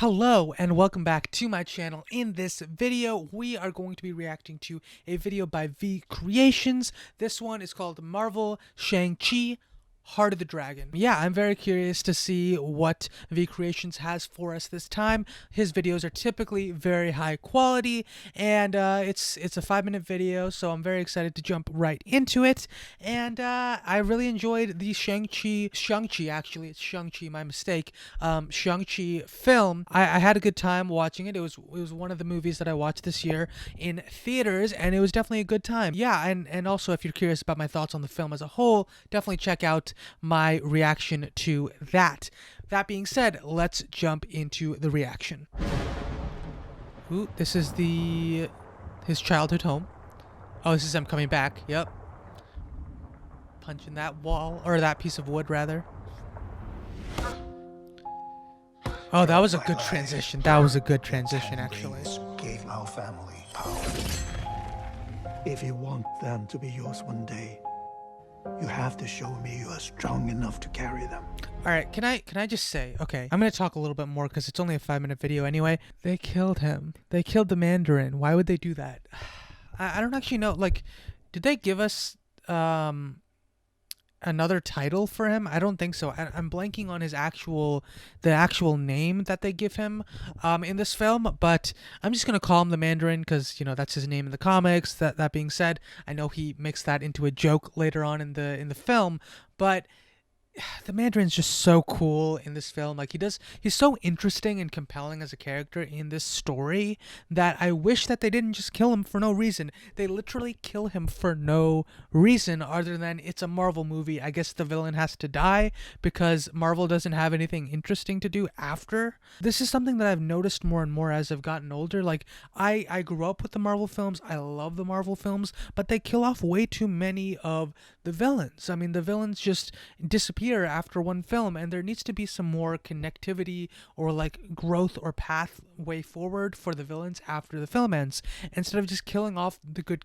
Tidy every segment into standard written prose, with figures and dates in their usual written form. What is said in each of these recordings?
Hello and welcome back to my channel. In this video, we are going to be reacting to a video by VCreations. This one is called Marvel Shang-Chi Heart of the Dragon. Yeah, I'm very curious to see what VCreations has for us this time. His videos are typically very high quality, and it's a 5-minute video, so I'm very excited to jump right into it. And I really enjoyed the Shang-Chi, actually, it's Shang-Chi, my mistake, Shang-Chi film. I had a good time watching it. It was one of the movies that I watched this year in theaters, and it was definitely a good time. Yeah, and also if you're curious about my thoughts on the film as a whole, definitely check out my reaction to that. That being said, let's jump into the reaction. Ooh, this is his childhood home. Oh, this is him coming back. Yep. Punching that wall, or that piece of wood rather. Oh, that was a good transition. That was a good transition, actually. Gave our family power. If you want them to be yours one day, you have to show me you are strong enough to carry them. All right, can I just say, okay, I'm going to talk a little bit more because it's only a 5-minute video anyway. They killed him. They killed the Mandarin. Why would they do that? I don't actually know. Like, did they give us another title for him? I don't think so. I'm blanking on the actual name that they give him in this film, but I'm just gonna call him the Mandarin because, you know, that's his name in the comics. That being said, I know he makes that into a joke later on in the film, but the Mandarin's just so cool in this film. Like, he's so interesting and compelling as a character in this story that I wish that they didn't just kill him for no reason. They literally kill him for no reason other than it's a Marvel movie. I guess the villain has to die because Marvel doesn't have anything interesting to do after. This is something that I've noticed more and more as I've gotten older. Like, I grew up with the Marvel films. I love the Marvel films, but they kill off way too many of the villains. I mean, the villains just disappear after one film, and there needs to be some more connectivity or like growth or pathway forward for the villains after the film ends, instead of just killing off the good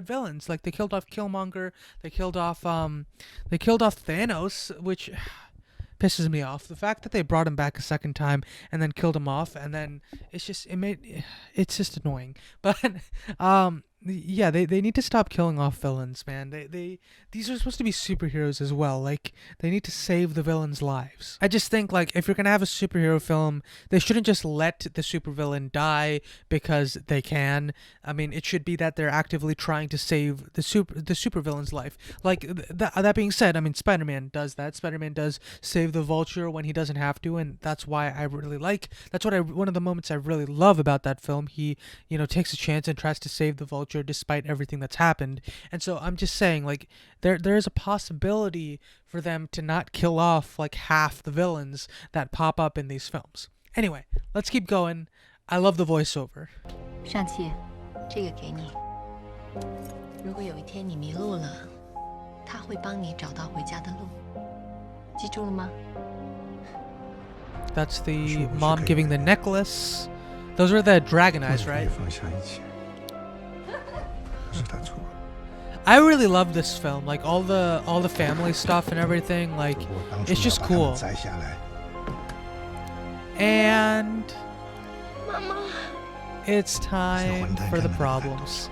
villains. Like, they killed off Killmonger, they killed off Thanos, which pisses me off. The fact that they brought him back a second time and then killed him off, and then it's just it's just annoying. But yeah, they need to stop killing off villains, man. These are supposed to be superheroes as well. Like, they need to save the villains' lives. I just think, like, if you're gonna have a superhero film, they shouldn't just let the supervillain die because they can. I mean, it should be that they're actively trying to save the supervillain's life. Like, that being said, I mean, Spider-Man does that. Spider-Man does save the Vulture when he doesn't have to, and that's why I really like. One of the moments I really love about that film. He, you know, takes a chance and tries to save the Vulture despite everything that's happened. And so I'm just saying, like, there is a possibility for them to not kill off like half the villains that pop up in these films. Anyway, let's keep going. I love the voiceover. Shang-Chi, 这个给你。如果有一天你迷路了，他会帮你找到回家的路。记住了吗？ That's the mom giving the necklace. Those are the dragon eyes, right? I really love this film, like all the family stuff and everything. Like, it's just cool. And it's time for the problems.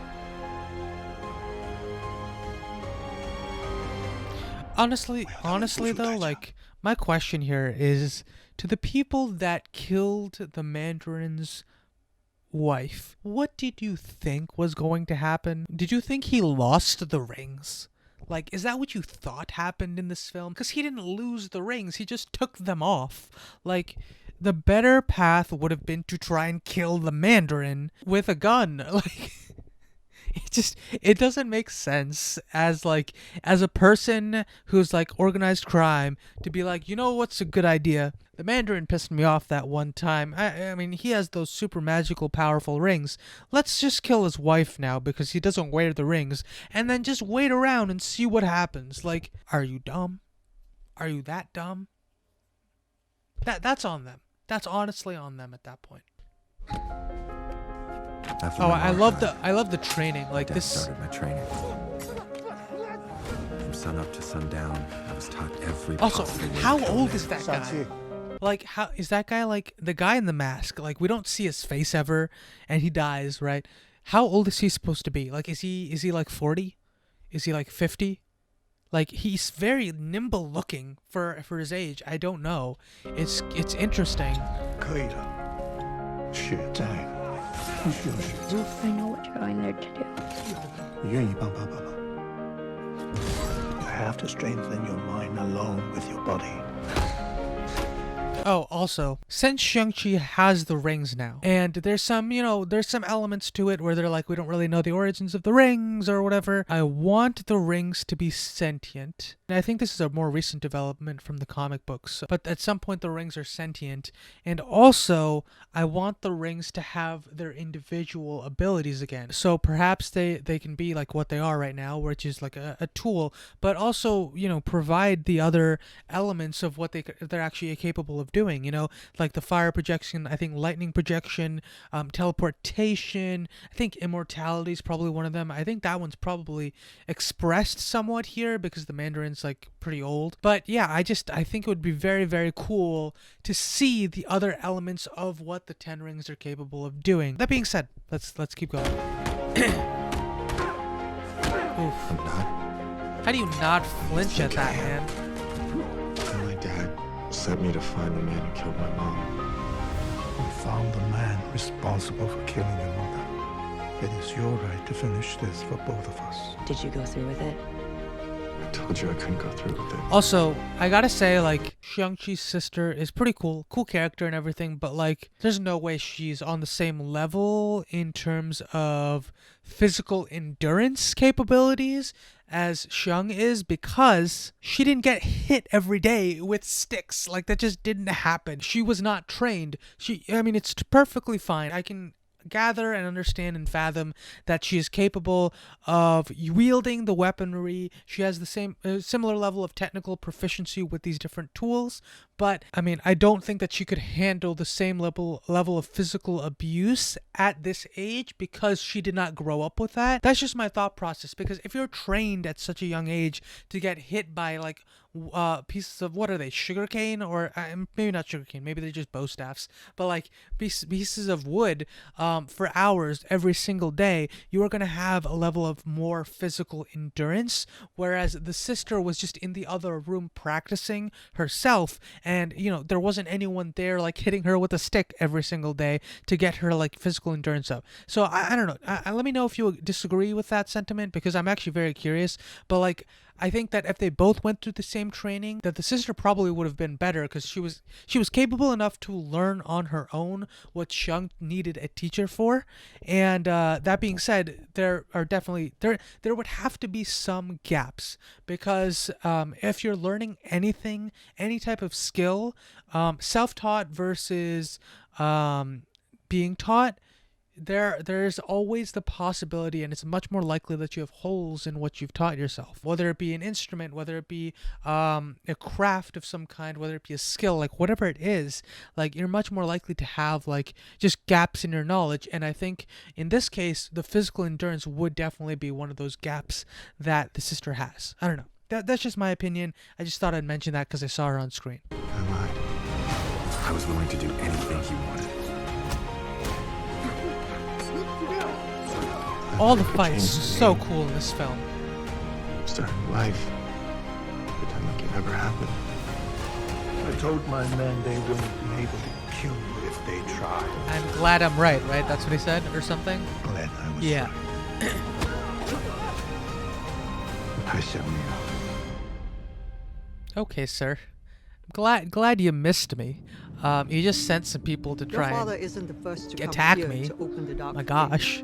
Honestly though, like, my question here is to the people that killed the Mandarin's wife. What did you think was going to happen? Did you think he lost the rings? Like, is that what you thought happened in this film? Because he didn't lose the rings, he just took them off. Like, the better path would have been to try and kill the Mandarin with a gun. Like, it doesn't make sense as a person who's like organized crime to be like, you know what's a good idea? The Mandarin pissed me off that one time. I mean, he has those super magical powerful rings. Let's just kill his wife now because he doesn't wear the rings, and then just wait around and see what happens. Like, are you dumb? Are you that dumb? That's on them. That's honestly on them at that point. Oh, I love the training. Like, Dad this started my training. From sun up to sundown, I was taught every also, possible way how to kill old man. is that guy? Shang-Chi, Like, how is that guy, like the guy in the mask? Like, we don't see his face ever, and he dies, right? How old is he supposed to be? Like, is he like 40? Is he like 50? Like, he's very nimble looking for his age. I don't know. It's interesting. 可以了，血债不需要血债， I know what you're going there to do. 你愿意帮爸爸吗？ You have to strengthen your mind alone with your body. Oh, also, since Shang-Chi has the rings now, and there's some elements to it where they're like, we don't really know the origins of the rings or whatever, I want the rings to be sentient. And I think this is a more recent development from the comic books, but at some point the rings are sentient. And also, I want the rings to have their individual abilities again. So perhaps they can be like what they are right now, which is like a tool, but also, provide the other elements of what they're actually capable of doing, like the fire projection, I think lightning projection, teleportation, I think immortality is probably one of them. I think that one's probably expressed somewhat here because the Mandarin's like pretty old. But yeah, I think it would be very, very cool to see the other elements of what the Ten Rings are capable of doing. That being said, let's keep going. Oof. I'm not. How do you not flinch at that, man? My dad sent me to find the man who killed my mom. We found the man responsible for killing your mother. It is your right to finish this for both of us. Did you go through with it? I told you I couldn't go through with it. Also, I gotta say, like, Shang-Chi's sister is pretty cool character and everything, but like, there's no way she's on the same level in terms of physical endurance capabilities as Shang is, because she didn't get hit every day with sticks. Like, that just didn't happen. She was not trained. It's perfectly fine. I can gather and understand and fathom that she is capable of wielding the weaponry. She has the similar level of technical proficiency with these different tools, but I don't think that she could handle the same level of physical abuse at this age because she did not grow up with that. That's just my thought process, because if you're trained at such a young age to get hit by like pieces of, what are they, sugarcane, or maybe not sugarcane, maybe they're just bow staffs, but like pieces of wood for hours every single day, you are going to have a level of more physical endurance, whereas the sister was just in the other room practicing herself, and there wasn't anyone there like hitting her with a stick every single day to get her like physical endurance up. So I don't know, let me know if you disagree with that sentiment, because I'm actually very curious. But like, I think that if they both went through the same training, that the sister probably would have been better, because she was capable enough to learn on her own what Shang needed a teacher for. And that being said, there would have to be some gaps, because if you're learning anything, any type of skill, self-taught versus being taught, there's always the possibility, and it's much more likely that you have holes in what you've taught yourself, whether it be an instrument, whether it be a craft of some kind, whether it be a skill, like whatever it is, like you're much more likely to have like just gaps in your knowledge. And I think in this case, the physical endurance would definitely be one of those gaps that the sister has. I don't know. That's just my opinion. I just thought I'd mention that because I saw her on screen. I lied. I was willing to do anything he wanted. All the fights so cool in this film. Starting life. Pretend like it never happened. I told my men they wouldn't be able to kill you if they tried. I'm glad I'm right, That's what he said, or something? Glad I was Yeah. right. 太想你了。 Okay, sir. I'm glad you missed me. You just sent some people to Your try father and isn't the first to attack come here me. to open the dark My gate. gosh.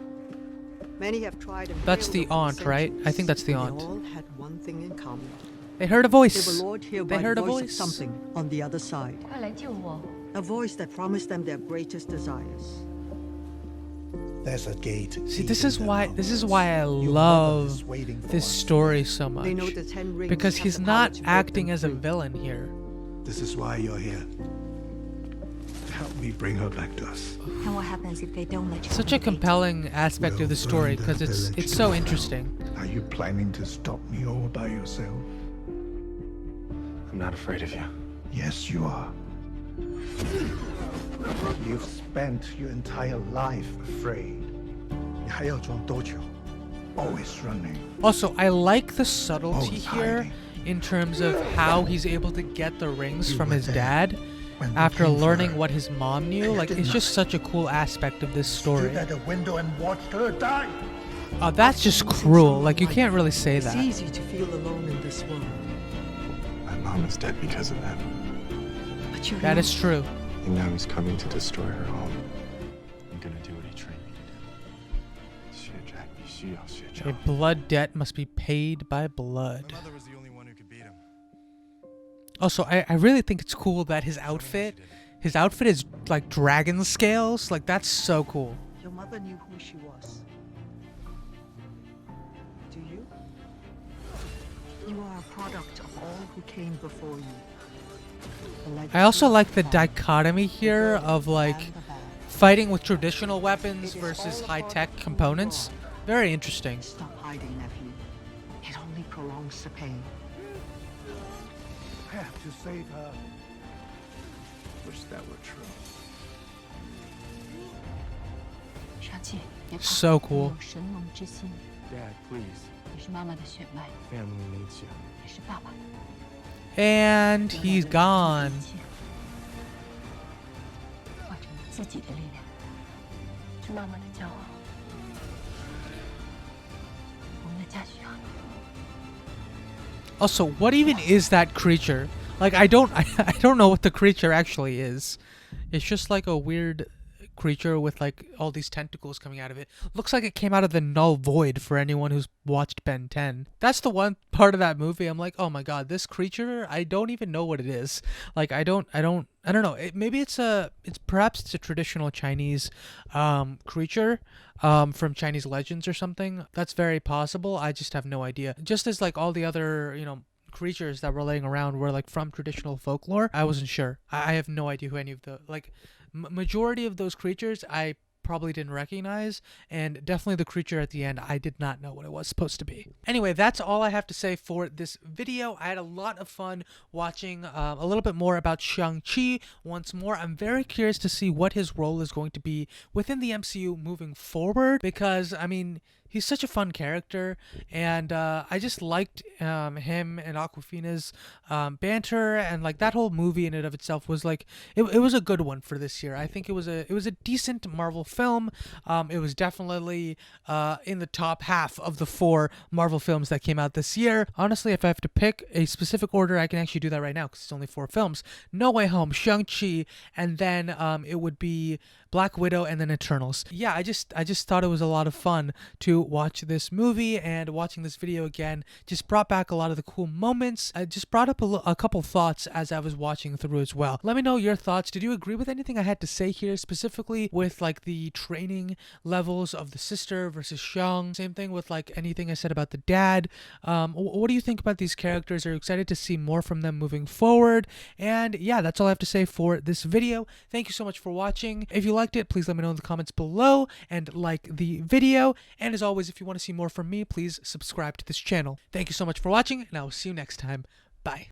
Many have tried and That's failed the over aunt, right? I think that's the centuries. aunt. They all had one thing in common. They heard a They voice. were lured here They by heard the a voice of voice. something on the other side. 快来救我！ A voice that promised them their greatest desires. There's a gate. See, this leading is them why out. this is why I Your love mother is waiting for this us. story so much. They know the Ten Rings Because have he's the power not to break acting them as a free. villain here. This is why you're here. Help me bring her back to us. And what happens if they don't let you? Such a compelling aspect of the We'll story, burn because that it's village so down. interesting. Are you planning to stop me all by yourself? I'm not afraid of you. Yes, you are. You've spent your entire life afraid. 你还要装多久? Always running. Also, I like the subtlety Always here hiding. in terms of how he's able to get the rings You from were his there dad when we after came for learning her. what his mom knew. And you Like, did it's just nothing. such a cool aspect of this story. Stood at the window and watched her die. That's just Losing cruel. someone Like, you like can't really you, say it's that. easy to feel alone in this world. My mom is dead because of him. But you're That not. is true. And now he's coming to destroy her home. I'm gonna do what he trained me to do. 血债必须要血债. A blood debt must be paid by blood. My mother was the only one who could beat him. Also, I really think it's cool that his outfit is like dragon scales. Like, that's so cool. Your mother knew who she was. Do you? You are a product of all who came before you. I also like the dichotomy here of like fighting with traditional weapons versus high-tech components. Very interesting. Stop hiding, nephew. It only prolongs the pain. I have to save her. Wish that were true. 杀气，别怕， So cool. 你有神龙之心， Dad, please. 你是妈妈的血脉， Family needs you. 也是爸爸的。 And he's gone. 化成你自己的力量，是妈妈的骄傲。我们的家需要你。 Also, what even is that creature? Like, I don't know what the creature actually is. It's just like a weird creature with like all these tentacles coming out of it. Looks like it came out of the null void for anyone who's watched Ben 10. That's the one part of that movie I'm like, oh my god, this creature, I don't even know what it is. Like, I don't know. Maybe it's perhaps it's a traditional Chinese creature from Chinese legends or something. That's very possible. I just have no idea. Just as like all the other, creatures that were laying around were like from traditional folklore, I wasn't sure. I have no idea who any of the like majority of those creatures I probably didn't recognize, and definitely the creature at the end, I did not know what it was supposed to be. Anyway, that's all I have to say for this video. I had a lot of fun watching a little bit more about Shang-Chi once more. I'm very curious to see what his role is going to be within the MCU moving forward, because I mean, he's such a fun character, and I just liked him and Aquafina's banter, and like that whole movie in and of itself was like it was a good one for this year. I think it was a decent Marvel film. It was definitely in the top half of the 4 Marvel films that came out this year. Honestly, if I have to pick a specific order, I can actually do that right now because it's only 4 films: No Way Home, Shang-Chi, and then it would be Black Widow, and then Eternals. Yeah, I just thought it was a lot of fun to watch this movie, and watching this video again just brought back a lot of the cool moments. I just brought up a couple thoughts as I was watching through as well. Let me know your thoughts. Did you agree with anything I had to say here, specifically with like the training levels of the sister versus Shang? Same thing with like anything I said about the dad. What do you think about these characters? Are you excited to see more from them moving forward? And yeah, that's all I have to say for this video. Thank you so much for watching. If you liked it, please let me know in the comments below and like the video. And as always, if you want to see more from me, please subscribe to this channel. Thank you so much for watching, and I will see you next time. Bye.